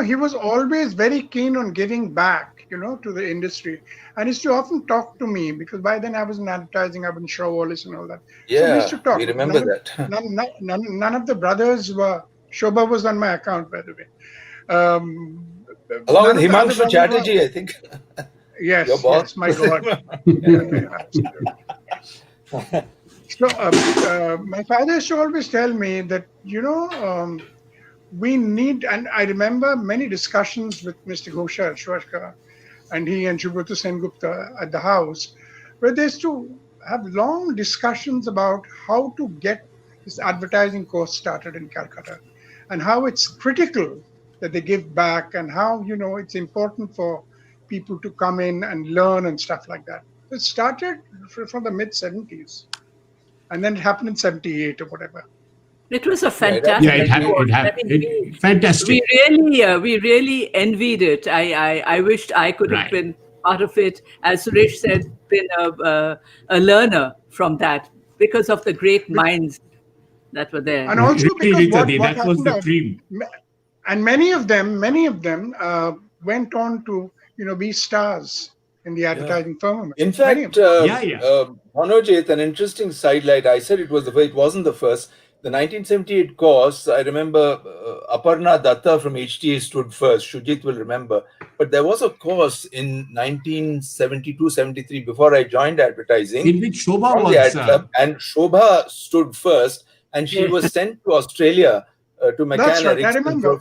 he was always very keen on giving back, to the industry, and used to often talk to me because by then I was in advertising, I was in Showallis and all that. So we used to Yeah, talk. we remember that. None of the brothers were. Shobha was on my account, by the way. Um, Along None with of the other Himanshu brothers were. Chatterjee, I think. Your Yes, boss. yes, my God. Absolutely. So my father used to always tell me that we need, and I remember many discussions with Mr. Ghoshal Shwashka and he and Subrata Sengupta at the house, where they used to have long discussions about how to get this advertising course started in Calcutta and how it's critical that they give back and how it's important for people to come in and learn and stuff like that. It started from the mid 70s and then it happened in 78 or whatever. It was a Right, Yeah, fantastic course. I mean, fantastic. we really envied it. I wished I could have Right. been part of it. As Suresh said, been a learner from that because of the great minds that were there. And also Really, because what Ritadi, that was happened, the dream. and many of them went on to be stars in the advertising firmament. In Many of fact, them. Manojit, an interesting sidelight. I said it wasn't the first. The 1978 course, I remember Aparna Datta from HTA stood first. Shujit will remember. But there was a course in 1972-73 before I joined advertising In which Shobha from the ad was. club, and Shobha stood first, and she Yes. was sent to Australia to That's McCann right. I Erickson remember.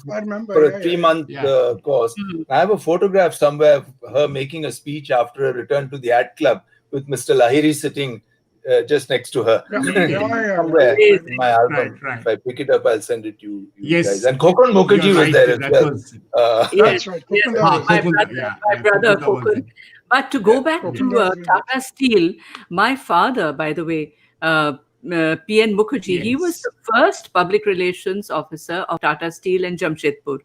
for Yeah, a 3-month Yeah. course. I have a photograph somewhere of her making a speech after a return to the ad club with Mr. Lahiri sitting just next to her. Yeah. Somewhere Amazing. in my album. Right. If I pick it up, I'll send it to you Yes. guys. And Kokon Mukherjee You're was right, there as that well. was. That's right. Yes, Kokunda Ah, was my there. Kokunda, brother, yeah, my yeah, brother Kokunda was Kokun. there. But to go back Kokunda to was there. Tata Steel, my father, by the way, P.N. Mukherjee, he was Yes. the first public relations officer of Tata Steel in Jamshedpur.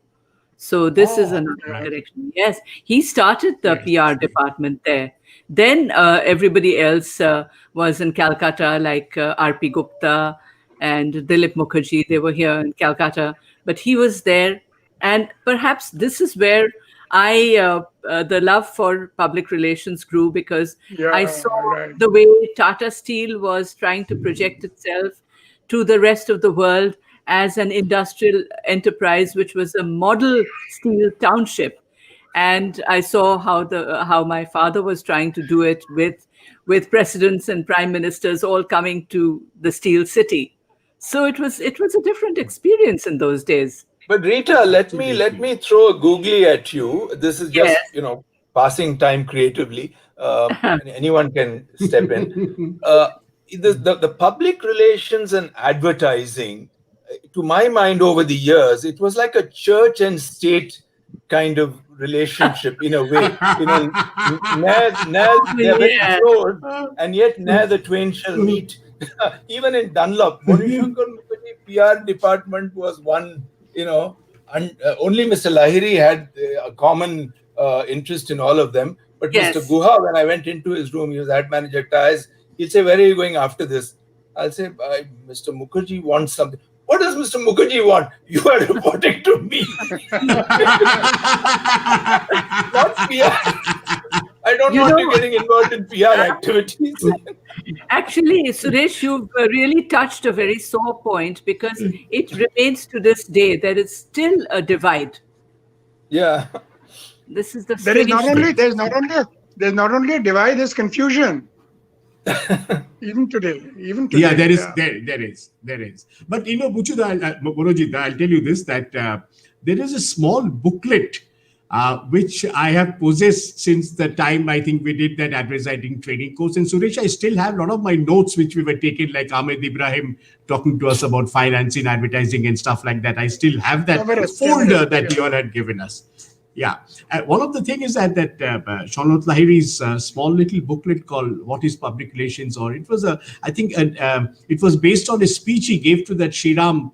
So this is another right. correction. Yes, he started the Yes. PR department there. Then everybody else was in Calcutta, like R.P. Gupta and Dilip Mukherjee. They were here in Calcutta, but he was there. And perhaps this is where the love for public relations grew, because I Yeah, saw right. the way Tata Steel was trying to project itself to the rest of the world as an industrial enterprise, which was a model steel township. And I saw how my father was trying to do it with presidents and prime ministers all coming to the steel city. So it was a different experience in those days. But Rita, let me throw a googly at you. This is Yes. just passing time creatively. And anyone can step in. The public relations and advertising, to my mind, over the years, it was like a church and state kind of relationship in a way. They're very Yeah. close, and yet ne'er the twain shall meet. Even in Dunlop, Monishankar Mukherjee PR department was one, only Mr. Lahiri had a common interest in all of them. But Yes. Mr. Guha, when I went into his room, he was ad manager ties. He'd say, "Where are you going after this?" I'll say, "Mr. Mukherjee wants something." "What does Mr. Mukherjee want?" "You are reporting to me." Not PR. I don't want you getting involved in PR activities. Actually, Suresh, you've really touched a very sore point, because it remains to this day. There is still a divide. Yeah. This is the There is not strange only thing. there's not only a divide, there's confusion. Even today. Yeah, there is. But Buchuda, Morojita, I'll tell you this, that there is a small booklet which I have possessed since the time I think we did that advertising training course. And Suresh, I still have a lot of my notes which we were taking, like Ahmed Ibrahim talking to us about finance in advertising and stuff like that. I still have that folder that you all had given us. Yeah. One of the things is that Sanat Lahiri's small little booklet called What is Public Relations, or it was it was based on a speech he gave to that Shriram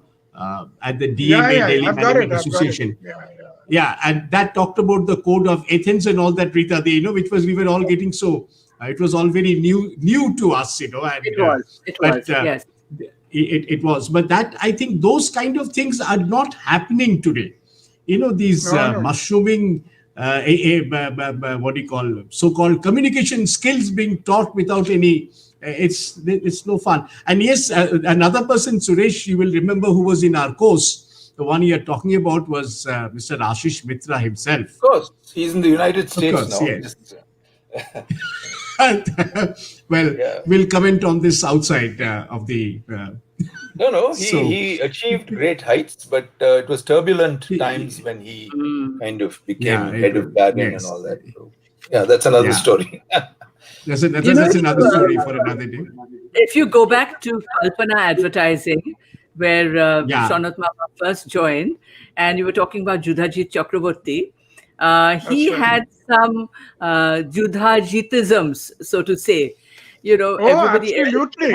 at the DMA, Daily Management Association. Yeah, and that talked about the code of Athens and all that, Rita, which was, we were all getting so, it was all very new to us, And, it was, yes. It was. But that, I think those kind of things are not happening today. These mushrooming, what do you call, so-called communication skills being taught without any, it's no fun. And yes, another person, Suresh, you will remember, who was in our course, the one you're talking about was Mr. Ashish Mitra himself. Of course, he's in the United States now. Yes. We'll comment on this outside of the... No, he achieved great heights, but it was turbulent times when he kind of became head of Guardian and all that. So, that's another story. That's another story for another day. If you go back to Kalpana Advertising, where Sanat Mama first joined, and you were talking about Judhajit Chakraborty, he had some Judhajitisms, so to say. Everybody absolutely.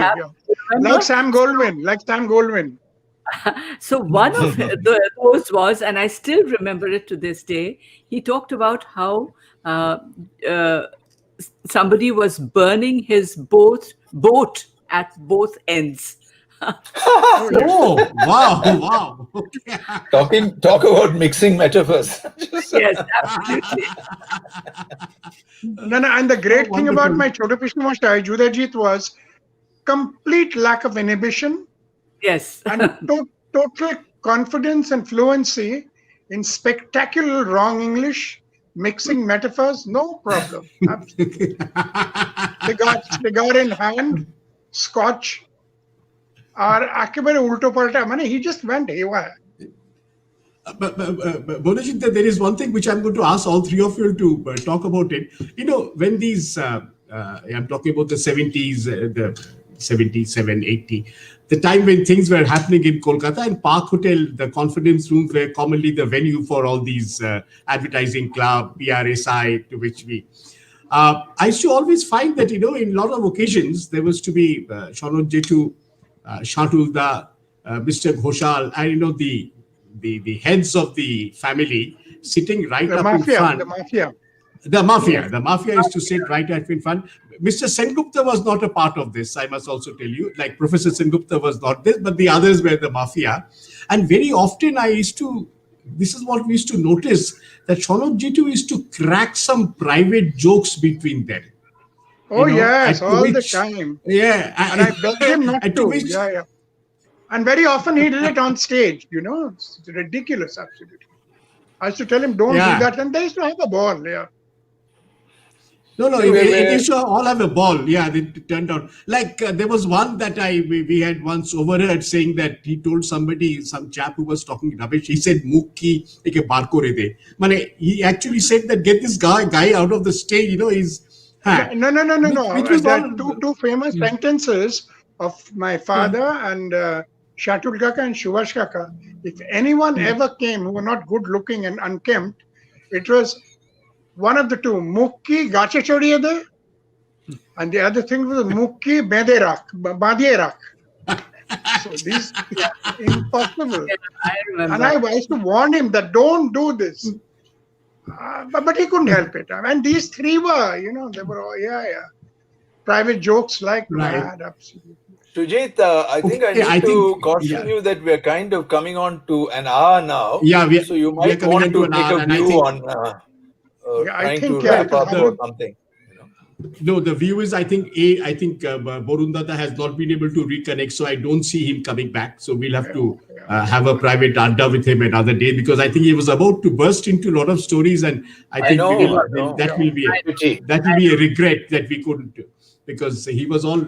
Like Sam Goldwyn. So one of those was, and I still remember it to this day, he talked about how somebody was burning his boat at both ends. Oh, wow. Okay. Talk about mixing metaphors. Yes, absolutely. And the great thing about my Choto Krishna Master, Judhajit, was complete lack of inhibition. Yes. And total confidence and fluency in spectacular wrong English, mixing metaphors, no problem. Absolutely. cigar in hand, scotch, or akibare ulto palta. He just went haywire. But Bonajit, there is one thing which I'm going to ask all three of you to talk about it. When these, I'm talking about the 70s, the 77, 80, the time when things were happening in Kolkata, and Park Hotel, the conference rooms were commonly the venue for all these advertising club, PRSI, to which we... I used to always find that, in a lot of occasions, there was to be Sanat Jetu, Shatulda, Mr. Ghoshal, and, the heads of the family sitting right up in front. The mafia is to sit right up in front. Mr. Sengupta was not a part of this, I must also tell you. Like Professor Sengupta was not this, but the others were the mafia. And very often this is what we used to notice, that Sanat Jetu used to crack some private jokes between them. Oh, yes, all the time. Yeah. And I begged him not to. And very often he did it on stage, It's ridiculous, absolutely. I used to tell him, don't do that. And they used to have a ball, No, it used to all have a ball. Yeah, they turned out. Like there was one that we had once overheard saying that he told somebody, some chap who was talking rubbish, he said, Mukki, like a barkore de. He actually said that get this guy out of the stage, he's... No. There are two famous sentences of my father and Shatul Kaka and Shuvash Kaka. If anyone ever came who were not good looking and unkempt, it was one of the two, Mukki Gache Chodiye de, and the other thing was Mukki Badie Rak. So these impossible. Yeah, I And remember. I used to warn him that don't do this. But he couldn't help it. And these three were, they were all, private jokes like Right. mad, absolutely. Sujit, I think I Okay, I need think, to caution yeah. you that we're kind of coming on to an hour now. Yeah, So you we are might coming want into to an take hour, a and I view think on Yeah, I trying to think, well, wrap because up or the something. no, the view is, I think, Borundata has not been able to reconnect, so I don't see him coming back. So we'll have to have a private adda with him another day, because I think he was about to burst into a lot of stories, and I I think we know, will, I know. that will be I, Pity. I a regret that we couldn't do, because he was all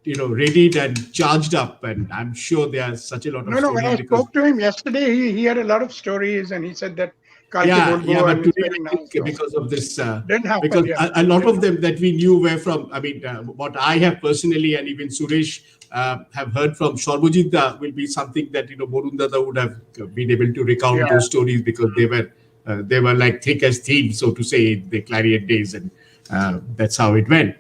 readied and charged up, and I'm sure there are such a lot of no, when stories I because spoke to him yesterday, he had a lot of stories and he said that Kalki yeah, Bolbo but and it's today very I nice. think because of this, Didn't happen, because yeah. a lot of them that we knew were from, I mean, what I have personally and even Suresh have heard from Shorbojit will be something that Borundada would have been able to recount Yeah. those stories, because they were like thick as thieves, so to say, in the Clarion days, and that's how it went.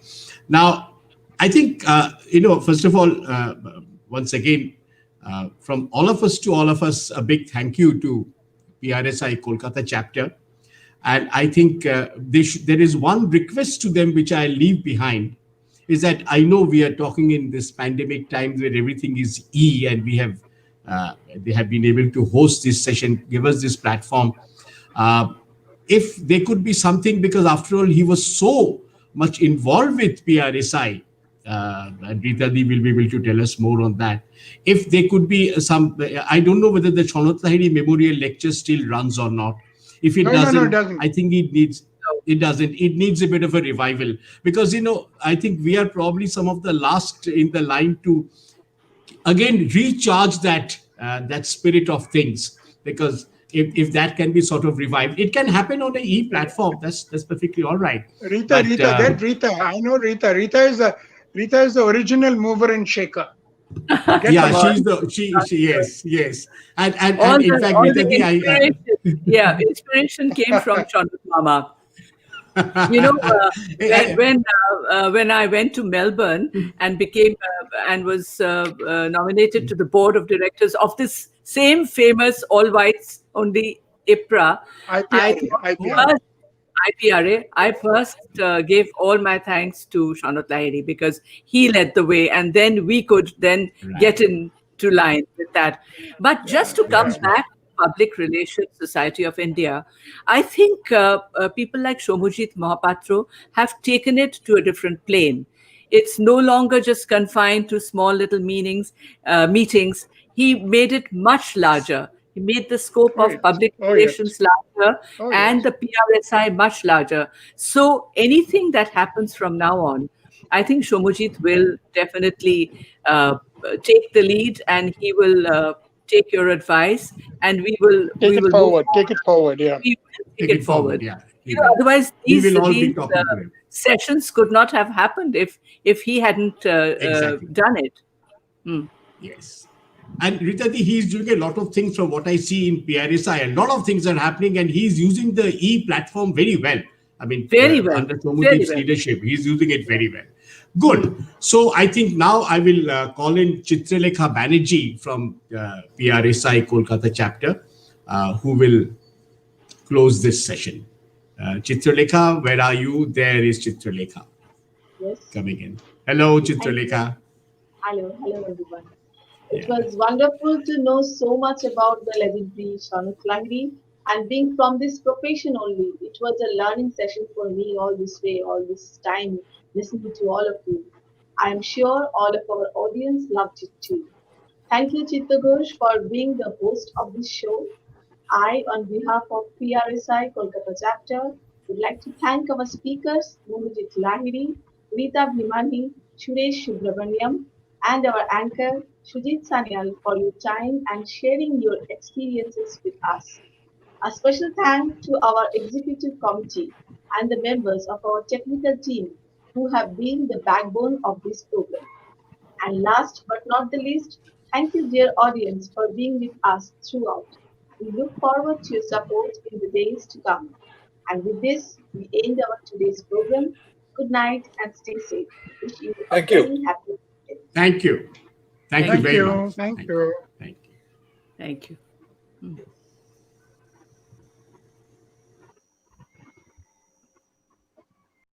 Now, I think first of all, once again, from all of us to all of us, a big thank you to PRSI Kolkata chapter. And I think there is one request to them which I leave behind, is that I know we are talking in this pandemic times where everything is and they have been able to host this session, give us this platform. Uh, if there could be something, because after all, he was so much involved with PRSI, and Rita Di will be able to tell us more on that. If there could be some, I don't know whether the Sanat Lahiri Memorial Lecture still runs or not. If it No, it doesn't, doesn't. I think it doesn't. It needs a bit of a revival, because I think we are probably some of the last in the line to again recharge that spirit of things, because if that can be sort of revived, it can happen on a platform. That's perfectly all right. Rita, But Rita, that Rita, I know Rita. Rita is the original mover and shaker. Get yeah, her. she's the she yes, and in fact, all Rita the Di, inspiration, yeah, inspiration came from Chanut Mama. You know, when I went to Melbourne and became and was nominated to the board of directors of this same famous all whites only IPRA, I IPRA, thought IPRA. first IPRA, I first gave all my thanks to Sanat Lahiri, because he led the way, and then we could then get right, into line with that. But just to come that's right. back to Public Relations Society of India, I think people like Shomujit Mohapatro have taken it to a different plane. It's no longer just confined to small little meetings. He made it much larger. He made the scope Oh of yes. public Oh yes. relations larger Oh and yes. the PRSI much larger. So anything that happens from now on, I think Shomujit will definitely take the lead, and he will take your advice, and Take we it will move forward. Take it forward. forward. Yeah. We will take Take it it forward. forward. Yeah, he will. Otherwise We will all be these talking to him. sessions could not have happened if he hadn't Exactly. done it. Hmm. Yes. And Ritati, he's doing a lot of things from what I see in PRSI. A lot of things are happening, and he's using the platform very well. I mean, Very well, under very Somudip's well. leadership, he's using it very well. Good. So I think now I will call in Chitralekha Banerjee from PRSI Kolkata chapter, who will close this session. Chitralekha, where are you? There is Chitralekha Yes. coming in. Hello, Thank you. Chitralekha. Hello, everyone. It Yeah. was wonderful to know so much about the legendary Shanut Lahiri, and being from this profession only, it was a learning session for me all this way, all this time, listening to all of you. I am sure all of our audience loved it too. Thank you, Chitta Ghosh, for being the host of this show. I, on behalf of PRSI Kolkata chapter, would like to thank our speakers, Mumujit Lahiri, Rita Bhimani, Suresh Subramaniam, and our anchor, Shujit Sanyal, for your time and sharing your experiences with us. A special thank to our executive committee and the members of our technical team who have been the backbone of this program. And last but not the least, thank you, dear audience, for being with us throughout. We look forward to your support in the days to come. And with this, we end our today's program. Good night and stay safe. Wish you a Thank you. very happy weekend. Thank you. Thank you Thank very you. much. Thank you. Thank you. Thank you.